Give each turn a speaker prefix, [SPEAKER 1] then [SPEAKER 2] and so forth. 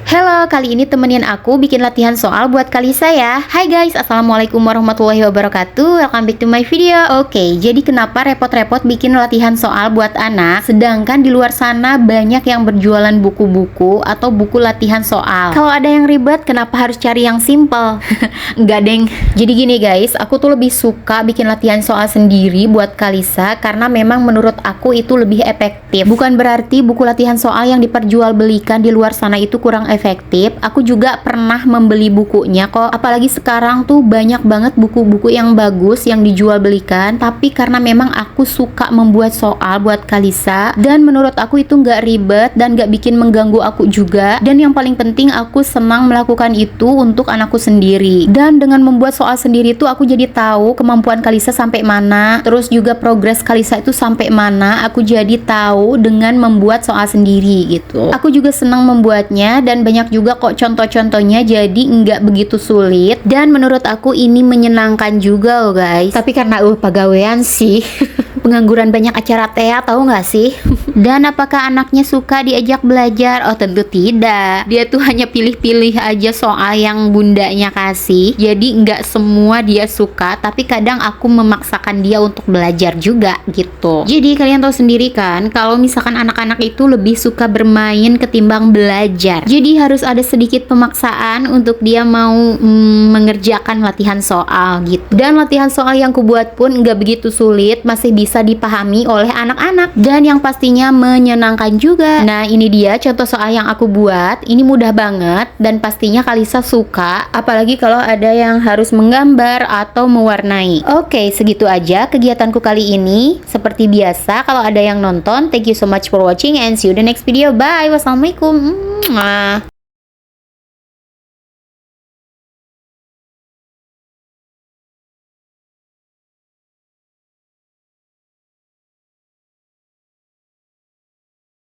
[SPEAKER 1] Halo, kali ini temenin aku bikin latihan soal buat Kalisa ya. Hai guys, assalamualaikum warahmatullahi wabarakatuh. Welcome back to my video. Oke, jadi kenapa repot-repot bikin latihan soal buat anak, sedangkan di luar sana banyak yang berjualan buku-buku atau buku latihan soal. Kalau ada yang ribet, kenapa harus cari yang simple? Enggak deng. Jadi gini guys, aku tuh lebih suka bikin latihan soal sendiri buat Kalisa karena memang menurut aku itu lebih efektif. Bukan berarti buku latihan soal yang diperjualbelikan di luar sana itu kurang efektif. Aku juga pernah membeli bukunya kok. Apalagi sekarang tuh banyak banget buku-buku yang bagus yang dijual belikan. Tapi karena memang aku suka membuat soal buat Kalisa, dan menurut aku itu nggak ribet dan nggak bikin mengganggu aku juga. Dan yang paling penting, aku senang melakukan itu untuk anakku sendiri. Dan dengan membuat soal sendiri tuh aku jadi tahu kemampuan Kalisa sampai mana, terus juga progres Kalisa itu sampai mana. Aku jadi tahu dengan membuat soal sendiri gitu. Aku juga senang membuatnya dan banyak juga kok contoh-contohnya, jadi nggak begitu sulit dan menurut aku ini menyenangkan juga loh guys. Tapi karena pegawaian sih pengangguran banyak acara tea, tahu nggak sih? Dan apakah anaknya suka diajak belajar? Oh tentu tidak. Dia tuh hanya pilih-pilih aja soal yang bundanya kasih. Jadi nggak semua dia suka, tapi kadang aku memaksakan dia untuk belajar juga gitu. Jadi kalian tahu sendiri kan, kalau misalkan anak-anak itu lebih suka bermain ketimbang belajar. Jadi harus ada sedikit pemaksaan untuk dia mau mengerjakan latihan soal gitu. Dan latihan soal yang kubuat pun nggak begitu sulit, masih bisa dipahami oleh anak-anak dan yang pastinya menyenangkan juga. Nah ini dia contoh soal yang aku buat. Ini mudah banget dan pastinya Kalisa suka, apalagi kalau ada yang harus menggambar atau mewarnai. Oke, segitu aja kegiatanku kali ini. Seperti biasa, kalau ada yang nonton, thank you so much for watching and see you the next video. Bye. Wassalamualaikum.